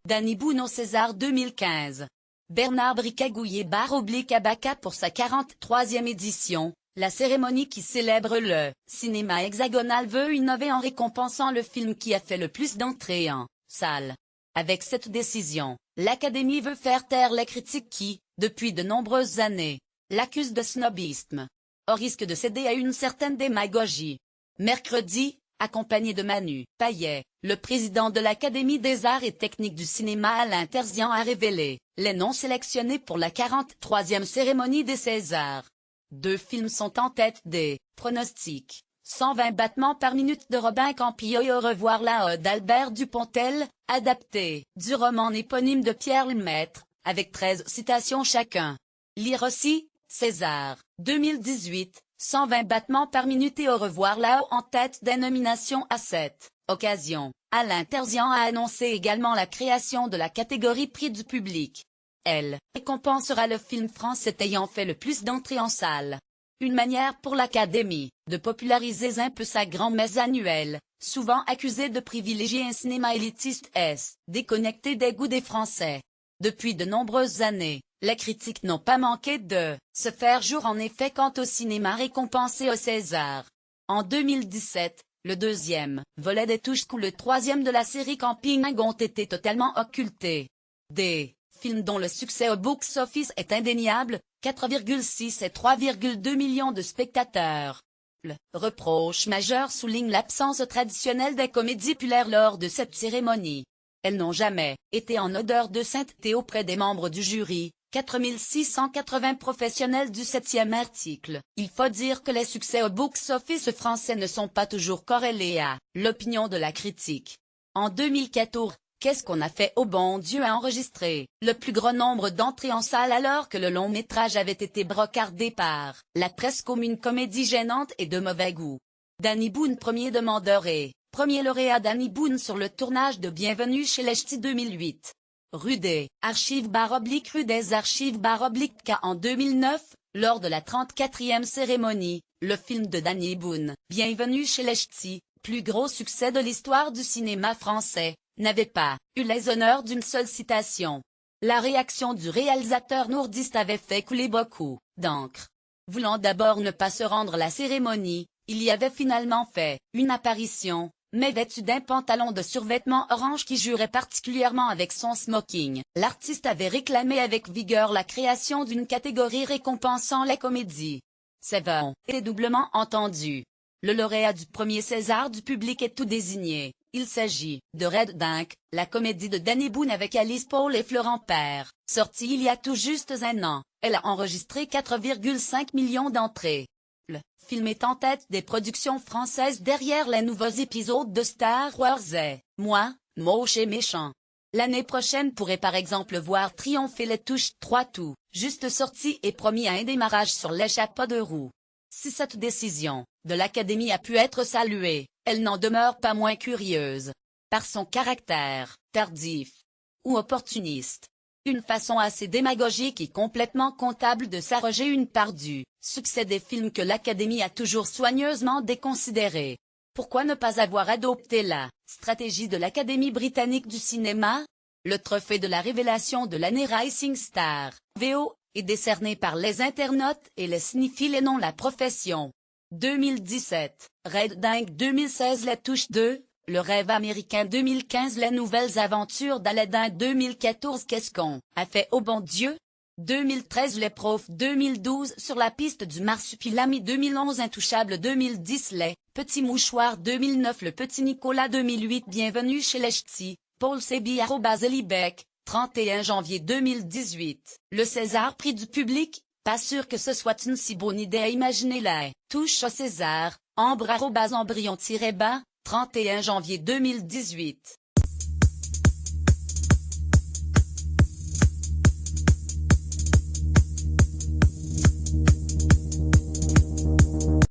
Danny Boone au César 2015. Bernard Bricagouillet-Abaca pour sa 43e édition. La cérémonie qui célèbre le cinéma hexagonal veut innover en récompensant le film qui a fait le plus d'entrées en salle. Avec cette décision, l'Académie veut faire taire les critiques qui, depuis de nombreuses années, l'accusent de snobisme, au risque de céder à une certaine démagogie. Mercredi, accompagné de Manu Payet, le président de l'Académie des arts et techniques du cinéma Alain Terzian a révélé les noms sélectionnés pour la 43e cérémonie des Césars. 2 films sont en tête des pronostics. 120 battements par minute de Robin Campillo et Au revoir là d'Albert Dupontel, adapté du roman éponyme de Pierre Lemaitre, avec 13 citations chacun. Lire aussi, César, 2018, 120 battements par minute et Au revoir là en tête des nominations à cette occasion. Alain Terzian a annoncé également la création de la catégorie prix du public. Elle récompensera le film français ayant fait le plus d'entrées en salle. Une manière pour l'Académie de populariser un peu sa grand-messe annuelle, souvent accusée de privilégier un cinéma élitiste déconnecté des goûts des Français. Depuis de nombreuses années, les critiques n'ont pas manqué de se faire jour en effet quant au cinéma récompensé au César. En 2017, le 2e volet des Touches ou le 3e de la série Camping ont été totalement occultés. Des films dont le succès au box-office est indéniable, 4,6 et 3,2 millions de spectateurs. Le reproche majeur souligne l'absence traditionnelle des comédies populaires lors de cette cérémonie. Elles n'ont jamais été en odeur de sainteté auprès des membres du jury, 4680 professionnels du 7e article. Il faut dire que les succès au box-office français ne sont pas toujours corrélés à l'opinion de la critique. En 2014, Qu'est-ce qu'on a fait au bon Dieu a enregistré le plus grand nombre d'entrées en salle alors que le long-métrage avait été brocardé par la presse comme une comédie gênante et de mauvais goût. Danny Boone premier demandeur et premier lauréat Danny Boone sur le tournage de Bienvenue chez les Ch'tis 2008. Rue des Archives K en 2009, lors de la 34e cérémonie, le film de Danny Boone, Bienvenue chez les Ch'tis, plus gros succès de l'histoire du cinéma français, n'avait pas eu les honneurs d'une seule citation. La réaction du réalisateur nourdiste avait fait couler beaucoup d'encre. Voulant d'abord ne pas se rendre à la cérémonie, il y avait finalement fait une apparition, mais vêtu d'un pantalon de survêtement orange qui jurait particulièrement avec son smoking. L'artiste avait réclamé avec vigueur la création d'une catégorie récompensant les comédies. Ses voix ont été doublement entendues. Le lauréat du premier César du public est tout désigné. Il s'agit de Red Dink, la comédie de Danny Boone avec Alice Paul et Florent Père. Sortie il y a tout juste un an, elle a enregistré 4,5 millions d'entrées. Le film est en tête des productions françaises derrière les nouveaux épisodes de Star Wars et Moi, Moche et Méchant. L'année prochaine pourrait par exemple voir triompher les Touches 3 tout, juste sorti et promis à un démarrage sur les chapeaux de roue. Si cette décision de l'Académie a pu être saluée, elle n'en demeure pas moins curieuse. Par son caractère tardif ou opportuniste. Une façon assez démagogique et complètement comptable de s'arroger une part du succès des films que l'Académie a toujours soigneusement déconsidérés. Pourquoi ne pas avoir adopté la stratégie de l'Académie britannique du cinéma? Le trophée de la révélation de l'année Rising Star, VO, est décerné par les internautes et les cinéphiles et non la profession. 2017, Red Dink 2016 Les Touches 2, Le Rêve américain 2015 Les nouvelles aventures d'Aladin 2014 Qu'est-ce qu'on a fait au bon Dieu? 2013 Les Profs 2012 Sur la piste du marsupilami 2011 Intouchable 2010 Les Petits Mouchoirs 2009 Le Petit Nicolas 2008 Bienvenue chez les Ch'tis, Paul Sebi @Elibec, 31 janvier 2018. Le César prix du public, pas sûr que ce soit une si bonne idée à imaginer les touches au César, Ambre @embryon-bas, 31 janvier 2018.